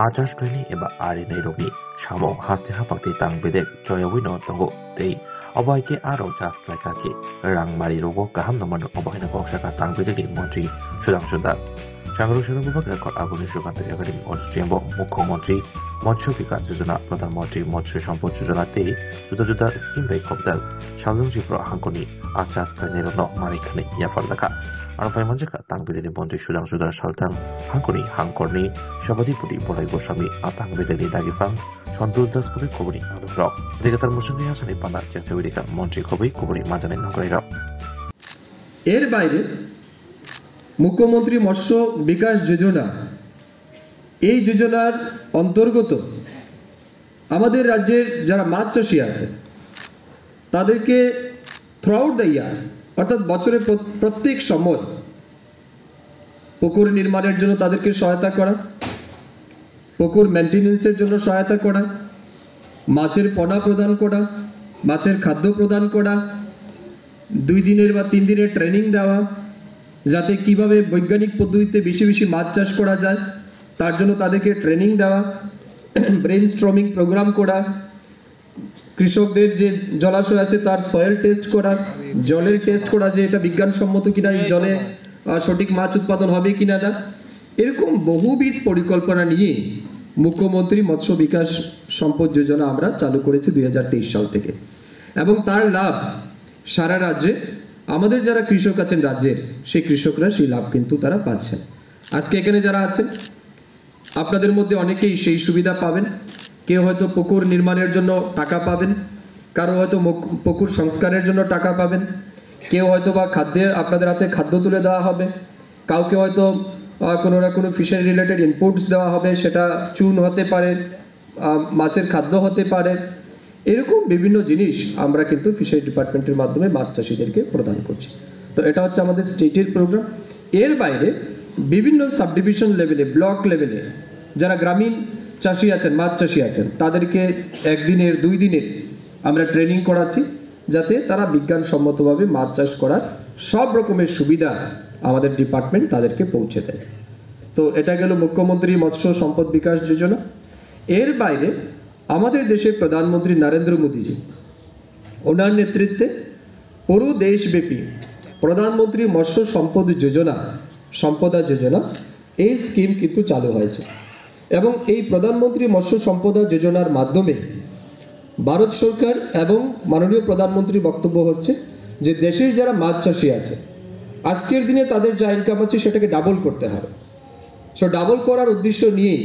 아자스트니 에바 아리네로비 샤모 하스테하박티 땅베덱 저여위노 덩고 데이 어바이게 아로 자스트라이카키 랑마리로고 가함노만 어바이나 곡샤가 땅베덱이 মন্ত্রী সুদাংশুদার সাগর বিভাগ রেকর্ড আগুনের সুকান্তের একাডেমি অস্ট্রিয়াম্ব মুখ্যমন্ত্রী মৎস্য বিকাশ যোজনা প্রধানমন্ত্রী মৎস্য সম্পদ যোজনাতে जुदा जुदा स्कीम bai khobjal সাগরজিপ্র হাঙ্কনি আচাস নেরনো মারিখানে ইয়াফারদাকা আর ফাইমনজেকা তাংবেদেনি মন্ত্রী সুদাংশুদার সালতাং হাঙ্কনি হাঙ্করনি সভাধিপতি বলাই গোস্বামী তাংবেদেনি দাগিফাং সন্তোষ দাস কবি কবরি আদুরক দিগাতার মুসলিম হাসানি পানা চেচেবিরিকা মন্ত্রী কবি কবরি মাজানে নগরাইরা এর বাইরে মুখ্যমন্ত্রী মৎস্য বিকাশ যোজনা এই যোজনার অন্তর্গত আমাদের রাজ্যের যারা মাছ চাষী আছে তাদেরকে থ্রুআউট দ্য ইয়ার অর্থাৎ বছরের প্রত্যেক সময় পুকুর নির্মাণের জন্য তাদেরকে সহায়তা করা, পুকুর মেইনটেনেন্সের জন্য সহায়তা করা, মাছের পোনা প্রদান করা, মাছের খাদ্য প্রদান করা, 2 দিনের বা 3 দিনের ট্রেনিং দেওয়া, যাতে কিভাবে বৈজ্ঞানিক পদ্ধতিতে বেশি বেশি মাছ চাষ করা যায় তার জন্য তাদেরকে ট্রেনিং দেওয়া, ব্রেইনস্টর্মিং প্রোগ্রাম করা, কৃষকদের যে জলাশয় আছে তার সয়েল টেস্ট করা, জলের টেস্ট করা যে এটা বিজ্ঞানসম্মত কিনা, এই জলে সঠিক মাছ উৎপাদন হবে কিনা না, এরকম বহুবিধ পরিকল্পনা নিয়ে মুখ্যমন্ত্রী মৎস্য বিকাশ সম্পদ যোজনা আমরা চালু করেছি 2023 সাল থেকে এবং তার লাভ সারা রাজ্যে আমাদের যারা কৃষক আছেন রাজ্যের সেই কৃষকরা সেই লাভ কিন্তু তারা পাচ্ছেন। আজকে এখানে যারা আছেন আপনাদের মধ্যে অনেকেই সেই সুবিধা পাবেন। কেউ হয়তো পুকুর নির্মাণের জন্য টাকা পাবেন, কারো হয়তো পুকুর সংস্কারের জন্য টাকা পাবেন, কেউ হয়তো বা খাদ্যের আপনাদের হাতে খাদ্য তুলে দেওয়া হবে, কাউকে হয়তো কোনো না কোনো ফিশারি রিলেটেড ইনপুটস দেওয়া হবে, সেটা চুন হতে পারে, মাছের খাদ্য হতে পারে, এরকম বিভিন্ন জিনিস আমরা কিন্তু ফিশারি ডিপার্টমেন্টের মাধ্যমে মাছ চাষিদেরকে প্রদান করছি। তো এটা হচ্ছে আমাদের স্টেটের প্রোগ্রাম। এর বাইরে বিভিন্ন সাবডিভিশন লেভেলে, ব্লক লেভেলে যারা গ্রামীণ চাষি আছেন, মাছ চাষি আছেন, তাদেরকে 1 দিনের 2 দিনের আমরা ট্রেনিং করাচ্ছি যাতে তারা বিজ্ঞানসম্মতভাবে মাছ চাষ করার সব রকমের সুবিধা আমাদের ডিপার্টমেন্ট তাদেরকে পৌঁছে দেয়। তো এটা গেল মুখ্যমন্ত্রী মৎস্য সম্পদ বিকাশ যোজনা। এর বাইরে আমাদের দেশের প্রধানমন্ত্রী নরেন্দ্র মোদীজি ওনার নেতৃত্বে পুরো দেশব্যাপী প্রধানমন্ত্রী মৎস্য সম্পদ যোজনা, সম্পদা যোজনা, এই স্কিম কিন্তু চালু হয়েছে এবং এই প্রধানমন্ত্রী মৎস্য সম্পদা যোজনার মাধ্যমে ভারত সরকার এবং মাননীয় প্রধানমন্ত্রীর বক্তব্য হচ্ছে যে দেশের যারা মাছ চাষি আছে আজকের দিনে তাদের যা ইনকাম আছে সেটাকে ডাবল করতে হবে। সো ডাবল করার উদ্দেশ্য নিয়ে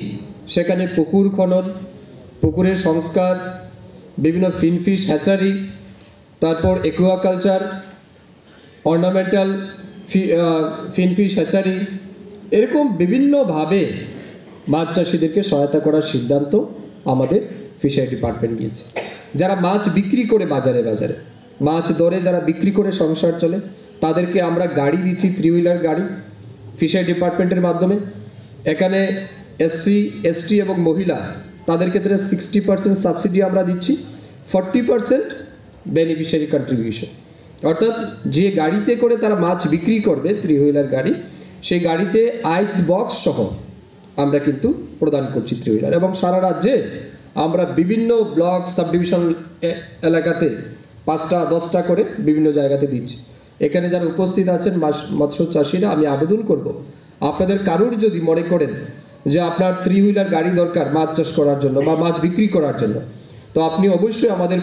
সেখানে পুকুর খনন, পুকুরের সংস্কার, বিভিন্ন ফিনফিশ হ্যাচারি, তারপর অ্যাকুয়াকালচার, অর্নামেন্টাল ফিনফিশ হ্যাচারি, এরকম বিভিন্নভাবে মাছ চাষিদেরকে সহায়তা করার সিদ্ধান্ত আমাদের ফিশারি ডিপার্টমেন্ট নিয়েছে। যারা মাছ বিক্রি করে বাজারে বাজারে মাছ দরে যারা বিক্রি করে সংসার চলে তাদেরকে আমরা গাড়ি দিচ্ছি, 3 হুইলার গাড়ি ফিশারি ডিপার্টমেন্টের মাধ্যমে। এখানে SC ST এবং মহিলা তাদের ক্ষেত্রে 60% সাবসিডি আমরা দিচ্ছি, 40% বেনিফিশিয়ারি কন্ট্রিবিউশন। অর্থাৎ যে গাড়িতে করে তারা মাছ বিক্রি করবে 3 হুইলার গাড়ি, সেই গাড়িতে আইস বক্স সহ আমরা কিন্তু প্রদান করছি 3 হুইলার। এবং সারা রাজ্যে আমরা বিভিন্ন ব্লক সাবডিভিশন এলাকাতে 5টা 10টা করে বিভিন্ন জায়গাতে দিচ্ছি। এখানে যারা উপস্থিত আছেন মৎস্য চাষিরা, আমি আবেদন করব আপনাদের কারুর যদি মনে করেন যে আপনার 3 হুইলার গাড়ি দরকার মাছ চাষ করার জন্য বা মাছ বিক্রি করার জন্য, তো আপনি অবশ্যই আমাদের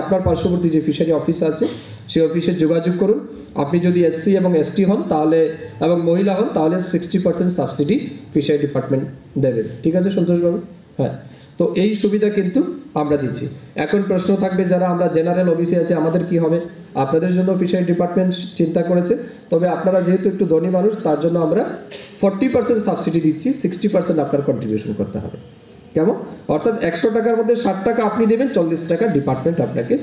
আপনার পার্শ্ববর্তী যে ফিশারি অফিস আছে সেই অফিসে যোগাযোগ করুন। আপনি যদি SC এবং ST হন তাহলে এবং মহিলা হন তাহলে 60% সাবসিডি ফিশারি ডিপার্টমেন্ট দেবে। ঠিক আছে সন্তোষবাবু? হ্যাঁ, তো এই সুবিধা কিন্তু আমরা দিচ্ছি। এখন প্রশ্ন থাকবে যারা আমরা জেনারেল অফিসে আছে আমাদের কি হবে? আপনাদের জন্য ফিশারি ডিপার্টমেন্ট চিন্তা করেছে, তবে আপনারা যেহেতু একটু ধনী মানুষ তার জন্য আমরা 40% সাবসিডি দিচ্ছি, 60% আপনার কন্ট্রিবিউশন করতে হবে। কেমন? অর্থাৎ 100 টাকার মধ্যে 60 টাকা আপনি দেবেন, 40 টাকা ডিপার্টমেন্ট আপনাকে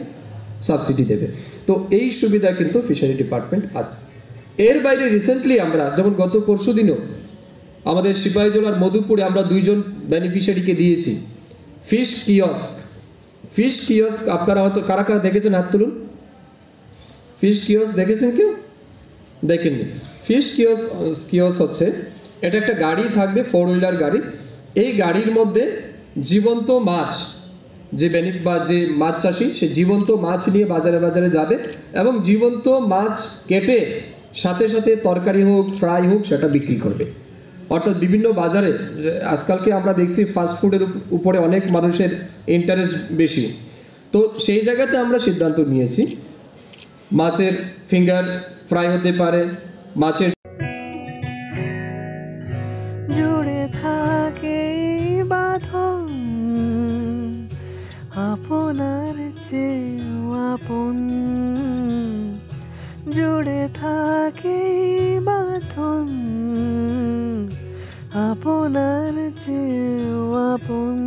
সাবসিডি দেবে। তো এই সুবিধা কিন্তু ফিশারি ডিপার্টমেন্ট আছে। এর বাইরে রিসেন্টলি আমরা যেমন গত পরশু দিনও আমাদের সিপাহীজলার মধুপুরে আমরা 2 জন বেনিফিশিয়ারিকে দিয়েছি ফিশ কিয়স্ক। আপনারা হয়তো কারা কারা দেখেছেন হাত তুলুন। ফিশ কিয়স্ক দেখেছেন কেউ? দেখেননি। ফিশ কিয়স্ক হচ্ছে এটা একটা গাড়ি থাকবে, 4 হুইলার গাড়ি, এই গাড়ির মধ্যে জীবন্ত মাছ, যে বা যে মাছ চাষি সে জীবন্ত মাছ নিয়ে বাজারে বাজারে যাবে এবং জীবন্ত মাছ কেটে সাথে সাথে তরকারি হোক ফ্রাই হোক সেটা বিক্রি করবে। অর্থাৎ বিভিন্ন বাজারে আজকালকে আমরা দেখছি ফাস্টফুডের উপরে অনেক মানুষের ইন্টারেস্ট বেশি, তো সেই জায়গাতে আমরা সিদ্ধান্ত নিয়েছি মাছের ফিঙ্গার ফ্রাই হতে পারে, মাছের জুড়ে থাকে বাঁধন আপনার চেয়েও আপন, জুড়ে থাকে বাঁধন আপনার চেয়েও আপন,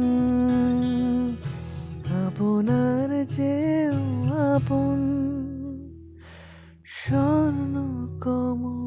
আপনার চেয়েও আপন। স্বর্ণ কমল